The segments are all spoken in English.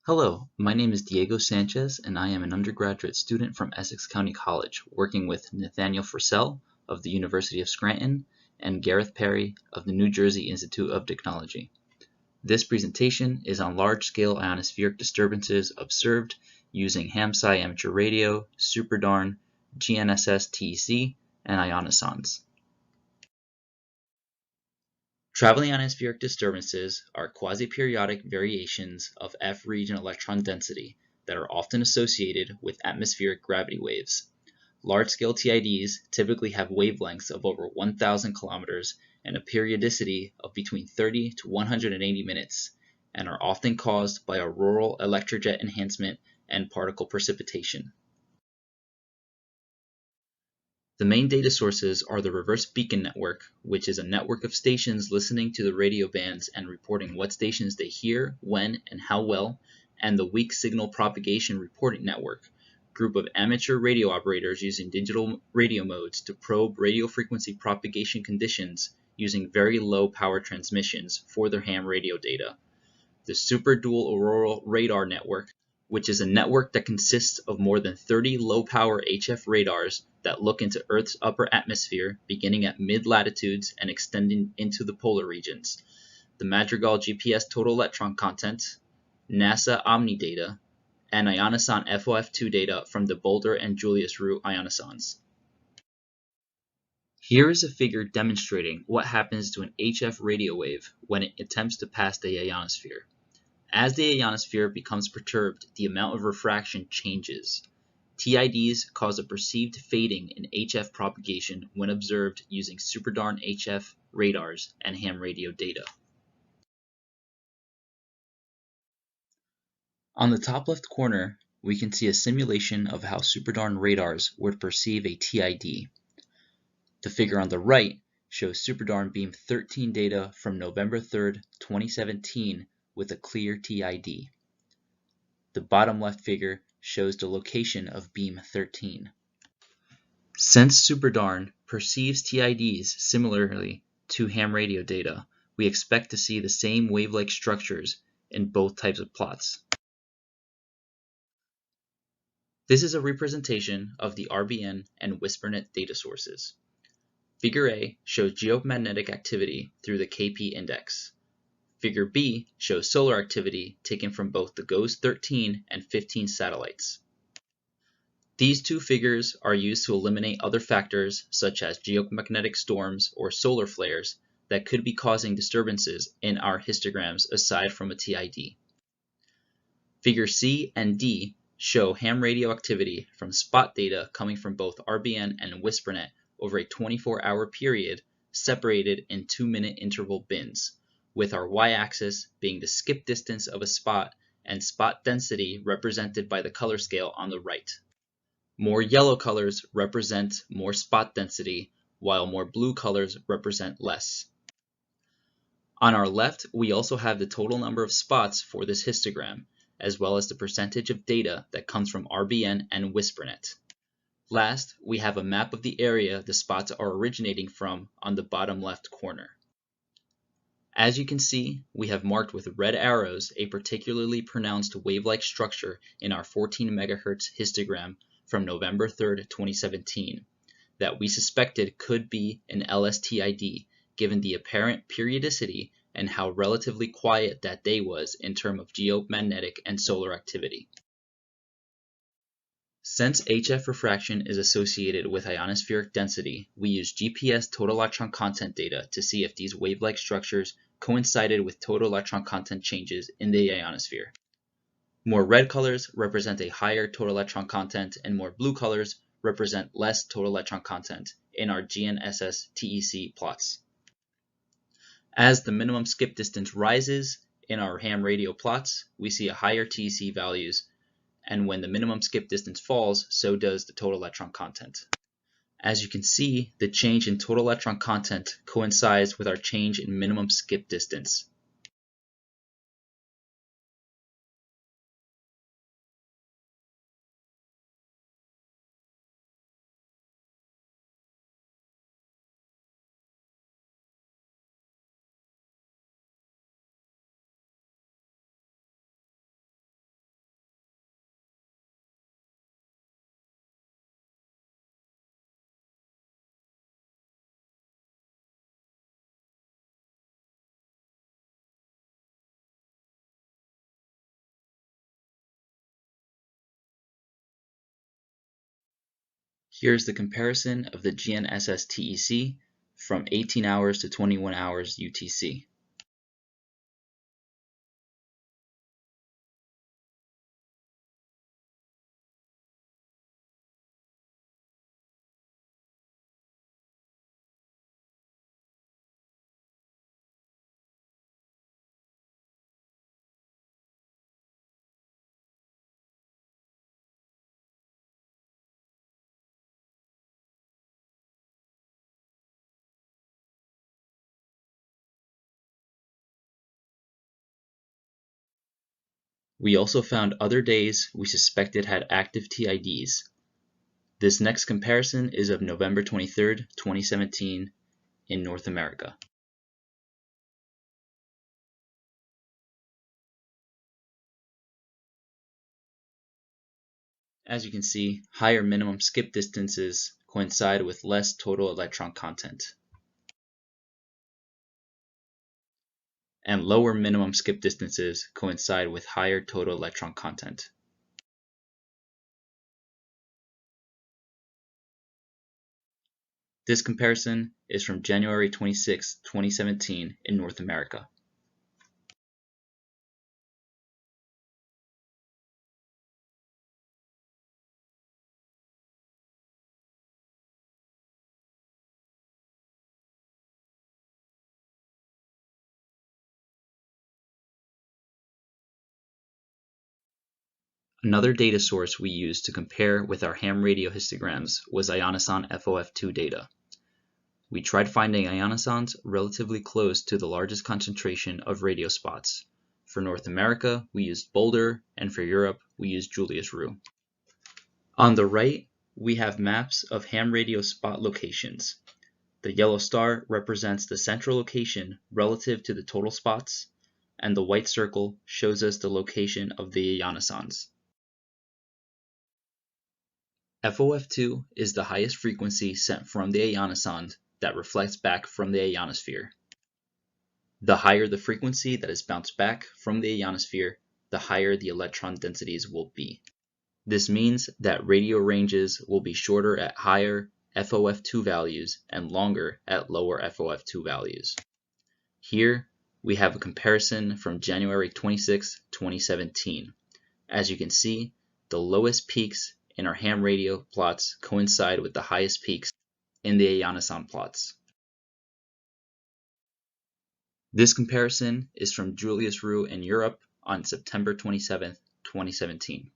Hello, my name is Diego Sanchez, and I am an undergraduate student from Essex County College, working with Nathaniel Fursell of the University of Scranton and Gareth Perry of the New Jersey Institute of Technology. This presentation is on large-scale ionospheric disturbances observed using HamSCI amateur radio, SuperDARN, GNSS TEC, and ionosondes. Traveling ionospheric disturbances are quasi-periodic variations of F-region electron density that are often associated with atmospheric gravity waves. Large-scale TIDs typically have wavelengths of over 1,000 kilometers and a periodicity of between 30 to 180 minutes, and are often caused by auroral electrojet enhancement and particle precipitation. The main data sources are the reverse beacon network, which is a network of stations listening to the radio bands and reporting what stations they hear, when, and how well, and the weak signal propagation reporting network, group of amateur radio operators using digital radio modes to probe radio frequency propagation conditions using very low power transmissions for their ham radio data. The Super Dual Auroral Radar Network, which is a network that consists of more than 30 low-power HF radars that look into Earth's upper atmosphere beginning at mid-latitudes and extending into the polar regions, the Madrigal GPS total electron content, NASA Omni data, and Ionoson FOF2 data from the Boulder and Julius Root ionosondes. Here is a figure demonstrating what happens to an HF radio wave when it attempts to pass the ionosphere. As the ionosphere becomes perturbed, the amount of refraction changes. TIDs cause a perceived fading in HF propagation when observed using SuperDARN HF radars and ham radio data. On the top left corner, we can see a simulation of how SuperDARN radars would perceive a TID. The figure on the right shows SuperDARN beam 13 data from November 3, 2017 with a clear TID. The bottom left figure shows the location of beam 13. Since SuperDARN perceives TIDs similarly to ham radio data, we expect to see the same wave-like structures in both types of plots. This is a representation of the RBN and WhisperNet data sources. Figure A shows geomagnetic activity through the KP index. Figure B shows solar activity taken from both the GOES 13 and 15 satellites. These two figures are used to eliminate other factors such as geomagnetic storms or solar flares that could be causing disturbances in our histograms aside from a TID. Figure C and D show ham radio activity from spot data coming from both RBN and WhisperNet over a 24-hour period separated in 2-minute interval bins, with our y-axis being the skip distance of a spot and spot density represented by the color scale on the right. More yellow colors represent more spot density, while more blue colors represent less. On our left, we also have the total number of spots for this histogram, as well as the percentage of data that comes from RBN and WhisperNet. Last, we have a map of the area the spots are originating from on the bottom left corner. As you can see, we have marked with red arrows a particularly pronounced wave-like structure in our 14 MHz histogram from November 3, 2017, that we suspected could be an LSTID given the apparent periodicity and how relatively quiet that day was in terms of geomagnetic and solar activity. Since HF refraction is associated with ionospheric density, we use GPS total electron content data to see if these wave-like structures coincided with total electron content changes in the ionosphere. More red colors represent a higher total electron content, and more blue colors represent less total electron content in our GNSS TEC plots. As the minimum skip distance rises in our ham radio plots, we see a higher TEC values, and when the minimum skip distance falls, so does the total electron content. As you can see, the change in total electron content coincides with our change in minimum skip distance. Here's the comparison of the GNSS TEC from 18 hours to 21 hours UTC. We also found other days we suspected had active TIDs. This next comparison is of November 23rd, 2017 in North America. As you can see, higher minimum skip distances coincide with less total electron content, and lower minimum skip distances coincide with higher total electron content. This comparison is from January 26, 2017 in North America. Another data source we used to compare with our ham radio histograms was Ionoson FOF2 data. We tried finding ionosons relatively close to the largest concentration of radio spots. For North America, we used Boulder, and for Europe, we used Julius Rue. On the right, we have maps of ham radio spot locations. The yellow star represents the central location relative to the total spots, and the white circle shows us the location of the ionosons. FOF2 is the highest frequency sent from the ionoson that reflects back from the ionosphere. The higher the frequency that is bounced back from the ionosphere, the higher the electron densities will be. This means that radio ranges will be shorter at higher FOF2 values and longer at lower FOF2 values. Here we have a comparison from January 26, 2017. As you can see, the lowest peaks in our ham radio plots coincide with the highest peaks in the ionoson plots. This comparison is from Julius Rue in Europe on September 27, 2017.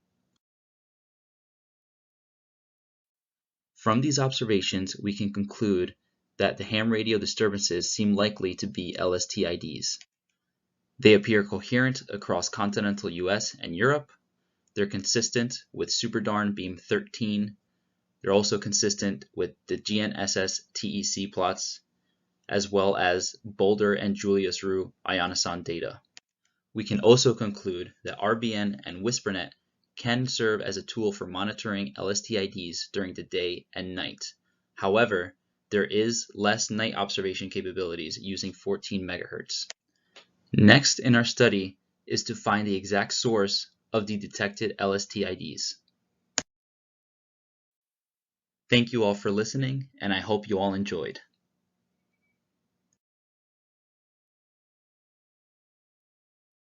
From these observations, we can conclude that the ham radio disturbances seem likely to be LSTIDs. They appear coherent across continental US and Europe. They're consistent with SuperDARN beam 13. They're also consistent with the GNSS TEC plots, as well as Boulder and Julius Rue ionoson data. We can also conclude that RBN and WhisperNet can serve as a tool for monitoring LSTIDs during the day and night. However, there is less night observation capabilities using 14 MHz. Next in our study is to find the exact source of the detected LSTIDs. Thank you all for listening, and I hope you all enjoyed.